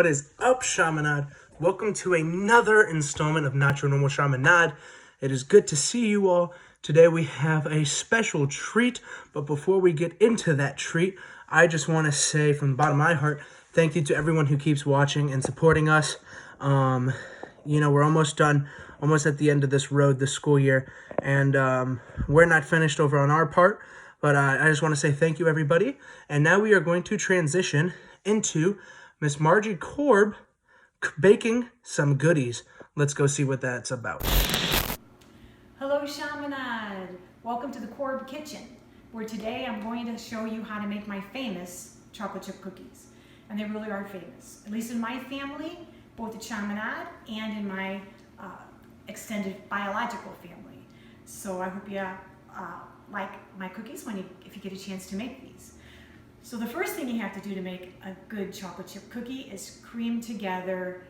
What is up, Chaminade? Welcome to another installment of Not Your Normal Chaminade. It is good to see you all. Today we have a special treat, but before we get into that treat, I just want to say from the bottom of my heart, thank you to everyone who keeps watching and supporting us. We're almost done, almost at the end of this road, this school year, and we're not finished over on our part, but I just want to say thank you, everybody. And now we are going to transition into Miss Margie Korb baking some goodies. Let's go see what that's about. Hello, Chaminade. Welcome to the Korb kitchen, where today I'm going to show you how to make my famous chocolate chip cookies. And they really are famous, at least in my family, both at Chaminade and in my extended biological family. So I hope you like my cookies if you get a chance to make these. So the first thing you have to do to make a good chocolate chip cookie is cream together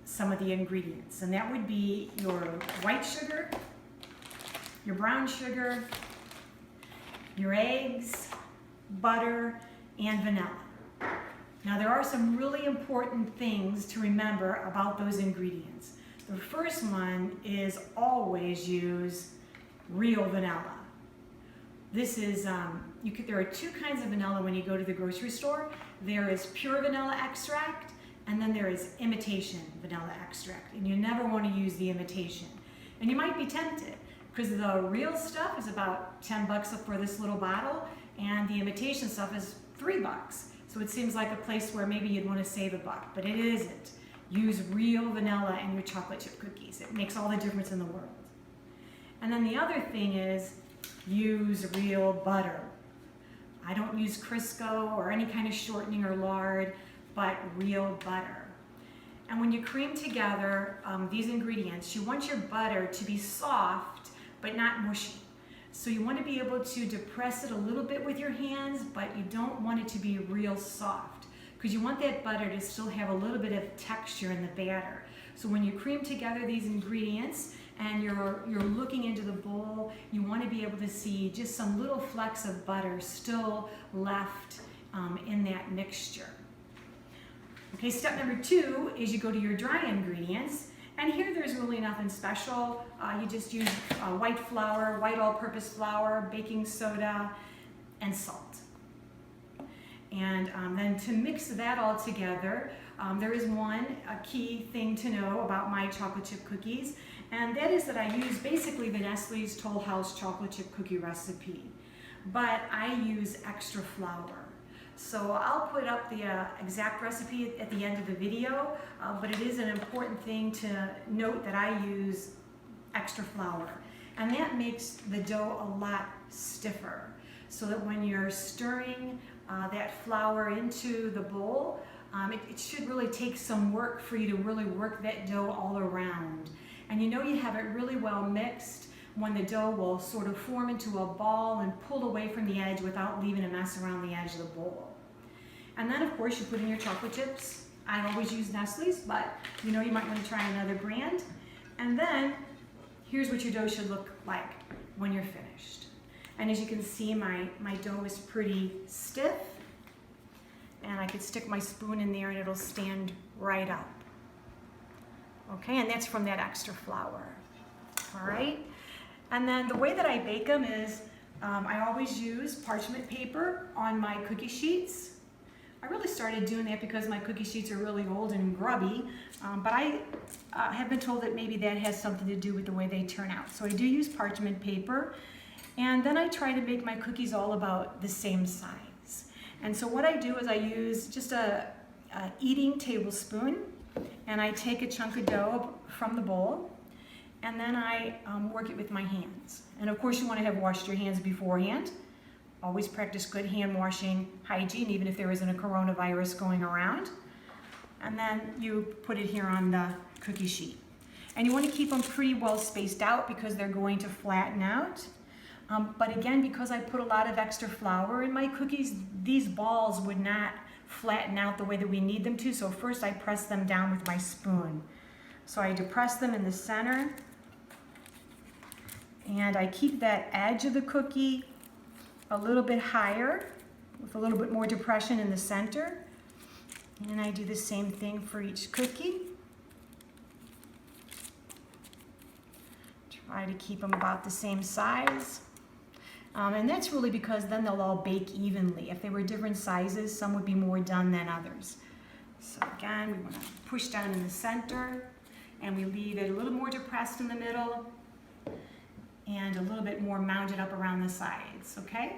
some of the ingredients. And that would be your white sugar, your brown sugar, your eggs, butter, and vanilla. Now there are some really important things to remember about those ingredients. The first one is always use real vanilla. This is, there are two kinds of vanilla when you go to the grocery store. There is pure vanilla extract, and then there is imitation vanilla extract. And you never want to use the imitation. And you might be tempted, because the real stuff is about 10 bucks for this little bottle, and the imitation stuff is $3. So it seems like a place where maybe you'd want to save a buck, but it isn't. Use real vanilla in your chocolate chip cookies. It makes all the difference in the world. And then the other thing is, use real butter. I don't use Crisco or any kind of shortening or lard, but real butter. And when you cream together these ingredients, you want your butter to be soft, but not mushy. So you want to be able to depress it a little bit with your hands, but you don't want it to be real soft, because you want that butter to still have a little bit of texture in the batter. So when you cream together these ingredients and you're looking into the bowl, you want to be able to see just some little flecks of butter still left in that mixture. Okay, step number 2 is you go to your dry ingredients. And here there's really nothing special. You just use white flour, white all-purpose flour, baking soda, and salt. And then to mix that all together, there is a key thing to know about my chocolate chip cookies, and that is that I use basically the Nestle's Toll House chocolate chip cookie recipe, but I use extra flour. So I'll put up the exact recipe at the end of the video, but it is an important thing to note that I use extra flour. And that makes the dough a lot stiffer, so that when you're stirring that flour into the bowl, it should really take some work for you to really work that dough all around. And you have it really well mixed when the dough will sort of form into a ball and pull away from the edge without leaving a mess around the edge of the bowl. And then of course you put in your chocolate chips. I always use Nestle's, but you might want to try another brand. And then here's what your dough should look like when you're finished. And as you can see, my dough is pretty stiff, and I could stick my spoon in there and it'll stand right up. Okay, and that's from that extra flour. All right, and then the way that I bake them is I always use parchment paper on my cookie sheets. I really started doing that because my cookie sheets are really old and grubby, but I have been told that maybe that has something to do with the way they turn out. So I do use parchment paper, and then I try to make my cookies all about the same size. And so what I do is I use just a eating tablespoon, and I take a chunk of dough from the bowl, and then I work it with my hands. And of course you want to have washed your hands beforehand. Always practice good hand washing hygiene, even if there isn't a coronavirus going around. And then you put it here on the cookie sheet. And you want to keep them pretty well spaced out because they're going to flatten out. But again, because I put a lot of extra flour in my cookies, these balls would not flatten out the way that we need them to. So first I press them down with my spoon. So I depress them in the center, and I keep that edge of the cookie a little bit higher with a little bit more depression in the center. And I do the same thing for each cookie. Try to keep them about the same size. And that's really because then they'll all bake evenly. If they were different sizes, some would be more done than others. So again, we want to push down in the center, and we leave it a little more depressed in the middle and a little bit more mounded up around the sides, okay?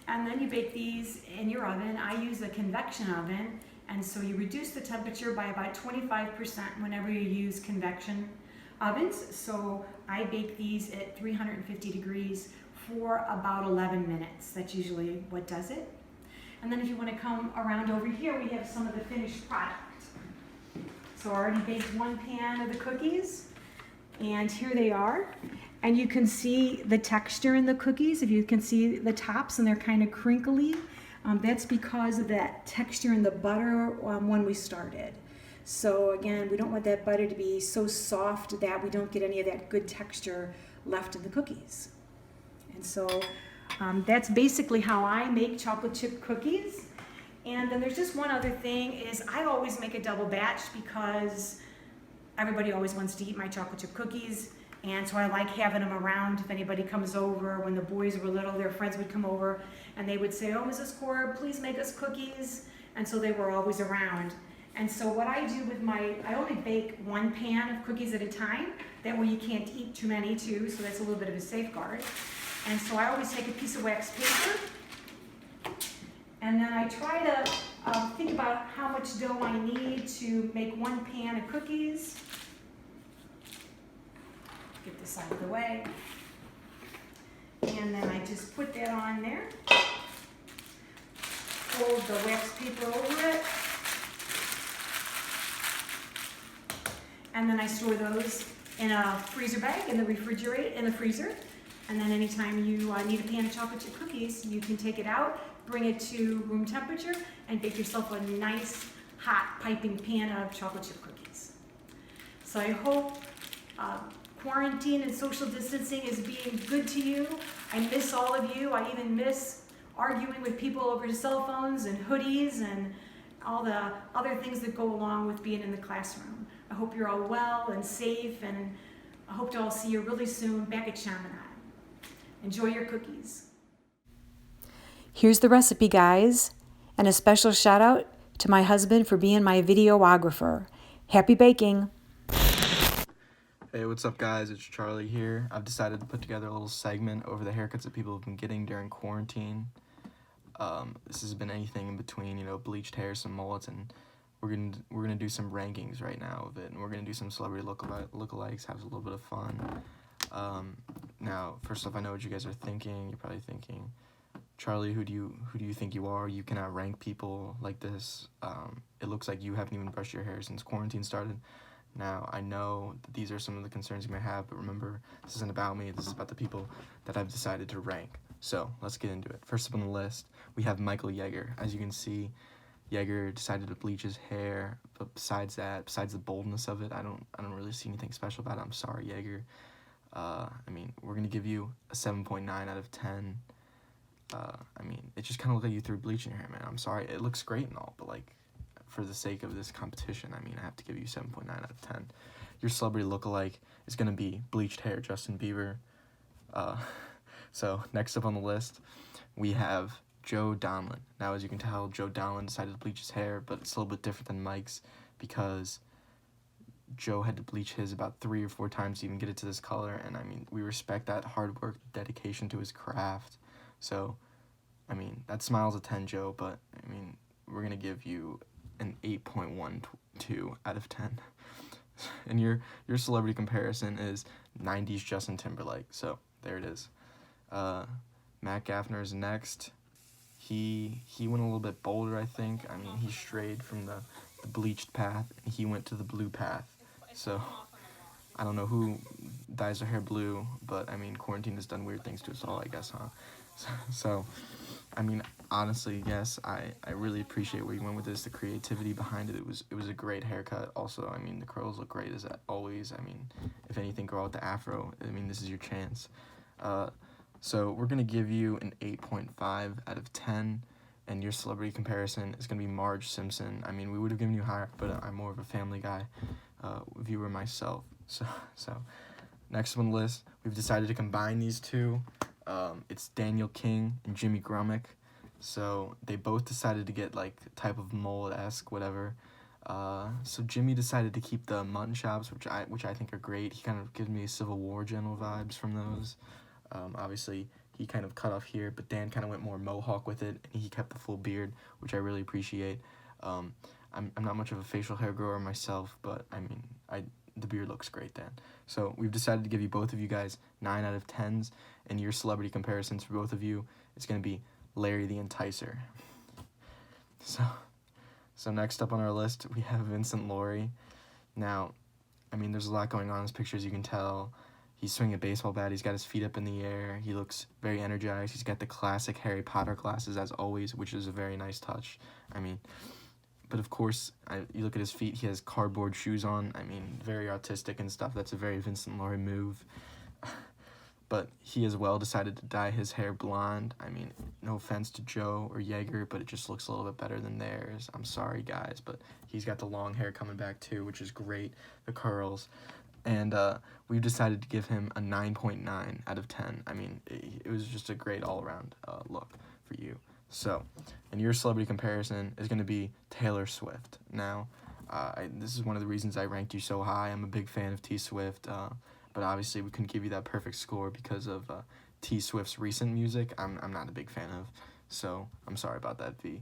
And then you bake these in your oven. I use a convection oven, and so you reduce the temperature by about 25% whenever you use convection ovens. So I bake these at 350 degrees for about 11 minutes. That's usually what does it. And then if you want to come around over here, we have some of the finished product. So I already baked one pan of the cookies, and here they are. And you can see the texture in the cookies. If you can see the tops, and they're kind of crinkly. That's because of that texture in the butter when we started. So again, we don't want that butter to be so soft that we don't get any of that good texture left in the cookies. And so that's basically how I make chocolate chip cookies. And then there's just one other thing is I always make a double batch because everybody always wants to eat my chocolate chip cookies. And so I like having them around if anybody comes over. When the boys were little, their friends would come over and they would say, "Oh, Mrs. Korb, please make us cookies." And so they were always around. And so what I do with I only bake one pan of cookies at a time. That way you can't eat too many too, so that's a little bit of a safeguard. And so I always take a piece of wax paper, and then I try to think about how much dough I need to make one pan of cookies. Get this out of the way. And then I just put that on there. Fold the wax paper over it. And then I store those in a freezer bag in the freezer. And then anytime you need a pan of chocolate chip cookies, you can take it out, bring it to room temperature, and bake yourself a nice, hot, piping pan of chocolate chip cookies. So I hope quarantine and social distancing is being good to you. I miss all of you. I even miss arguing with people over cell phones and hoodies and all the other things that go along with being in the classroom. I hope you're all well and safe, and I hope to all see you really soon back at Chaminade. Enjoy your cookies. Here's the recipe, guys, and a special shout out to my husband for being my videographer. Happy baking! Hey, what's up, guys? It's Charlie here. I've decided to put together a little segment over the haircuts that people have been getting during quarantine. This has been anything in between, bleached hair, some mullets, and we're gonna do some rankings right now of it, and we're gonna do some celebrity lookalikes, have a little bit of fun. Now, first off, I know what you guys are thinking. You're probably thinking, Charlie, who do you think you are? You cannot rank people like this. It looks like you haven't even brushed your hair since quarantine started. Now, I know that these are some of the concerns you may have, but remember, this isn't about me. This is about the people that I've decided to rank. So let's get into it. First up on the list, we have Michael Yeager. As you can see, Yeager decided to bleach his hair, but besides the boldness of it, I don't really see anything special about it. I'm sorry, Yeager. We're gonna give you a 7.9 out of 10. It just kind of looked like you threw bleach in your hair, man. I'm sorry. It looks great and all, but for the sake of this competition, I have to give you 7.9 out of 10. Your celebrity lookalike is gonna be bleached hair, Justin Bieber. So next up on the list, we have Joe Donlin. Now, as you can tell, Joe Donlin decided to bleach his hair, but it's a little bit different than Mike's because Joe had to bleach his about 3 or 4 times to even get it to this color, and we respect that hard work, dedication to his craft. So, that smile's a 10, Joe, but, we're going to give you an 8.12 out of 10. And your celebrity comparison is 90s Justin Timberlake, so there it is. Matt Gaffner is next. He went a little bit bolder, I think. He strayed from the bleached path, and he went to the blue path. So, I don't know who dyes their hair blue, but, quarantine has done weird things to us all, I guess, huh? So, honestly, yes, I really appreciate where you went with this, the creativity behind it. It was a great haircut. Also, the curls look great as always. If anything, grow out the afro. This is your chance. So we're going to give you an 8.5 out of 10. And your celebrity comparison is going to be Marge Simpson. I mean, we would have given you higher, but I'm more of a Family Guy viewer myself. So next on the list, we've decided to combine these two. It's Daniel King and Jimmy Grummick. So they both decided to get like type of mold-esque, whatever. So Jimmy decided to keep the mutton chops, which I think are great. He kind of gives me Civil War general vibes from those. Obviously, he kind of cut off here, but Dan kind of went more mohawk with it, and he kept the full beard, which I really appreciate. I'm not much of a facial hair grower myself, but I mean, the beard looks great, Dan. So we've decided to give you both of you guys 9 out of 10s, and your celebrity comparisons for both of you is going to be Larry the Enticer. So next up on our list, we have Vincent Laurie. Now, I mean, there's a lot going on in his pictures, you can tell. He's swinging a baseball bat. He's got his feet up in the air. He looks very energized. He's got the classic Harry Potter glasses, as always, which is a very nice touch. I mean, but of course, you look at his feet, he has cardboard shoes on. I mean, very artistic and stuff. That's a very Vincent Laurie move. But he as well decided to dye his hair blonde. I mean, no offense to Joe or Yeager, but it just looks a little bit better than theirs. I'm sorry, guys, but he's got the long hair coming back too, which is great. The curls. And we've decided to give him a 9.9 out of 10. I mean, it was just a great all-around look for you. So, and your celebrity comparison is going to be Taylor Swift. Now, this is one of the reasons I ranked you so high. I'm a big fan of T Swift, but obviously we couldn't give you that perfect score because of T Swift's recent music. I'm not a big fan of, so I'm sorry about that, V.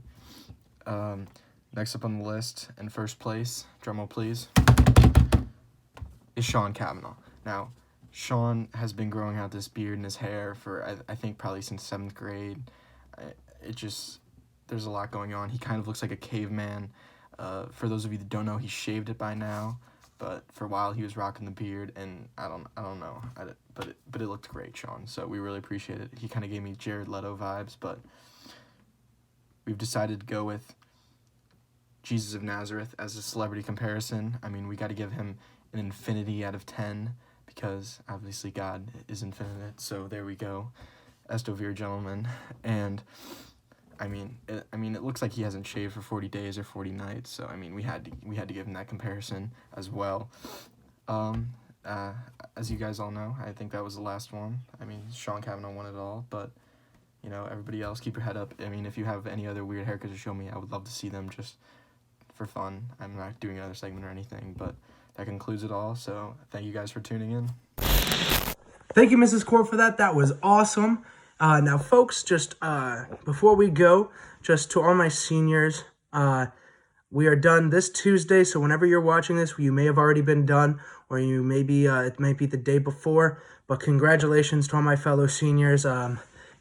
Next up on the list, in first place, drumroll please, is Sean Cavanaugh. Now, Sean has been growing out this beard and his hair for, I think, probably since 7th grade. There's a lot going on. He kind of looks like a caveman. For those of you that don't know, he shaved it by now, but for a while he was rocking the beard, and I don't know, but it looked great, Sean, so we really appreciate it. He kind of gave me Jared Leto vibes, but we've decided to go with Jesus of Nazareth as a celebrity comparison. I mean, we got to give him an infinity out of 10, because obviously God is infinite, so there we go. Estovere, gentlemen. And I mean, it looks like he hasn't shaved for 40 days or 40 nights, so I mean, we had to give him that comparison as well. As you guys all know, I think that was the last one. I mean, Sean Cavanaugh won it all, but you know, everybody else, keep your head up. I mean, if you have any other weird haircuts to show me, I would love to see them just for fun. I'm not doing another segment or anything, but that concludes it all. So thank you guys for tuning in. Thank you, Mrs. Korb, for that. That was awesome. Now, folks, just before we go, just to all my seniors, we are done this Tuesday. So whenever you're watching this, you may have already been done, or you maybe it might be the day before. But congratulations to all my fellow seniors. You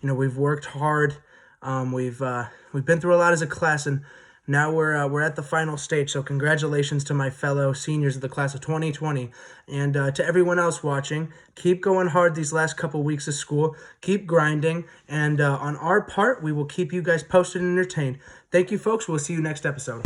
know, we've worked hard. We've been through a lot as a class, and now we're at the final stage. So congratulations to my fellow seniors of the class of 2020, and to everyone else watching. Keep going hard these last couple weeks of school. Keep grinding, and on our part, we will keep you guys posted and entertained. Thank you, folks. We'll see you next episode.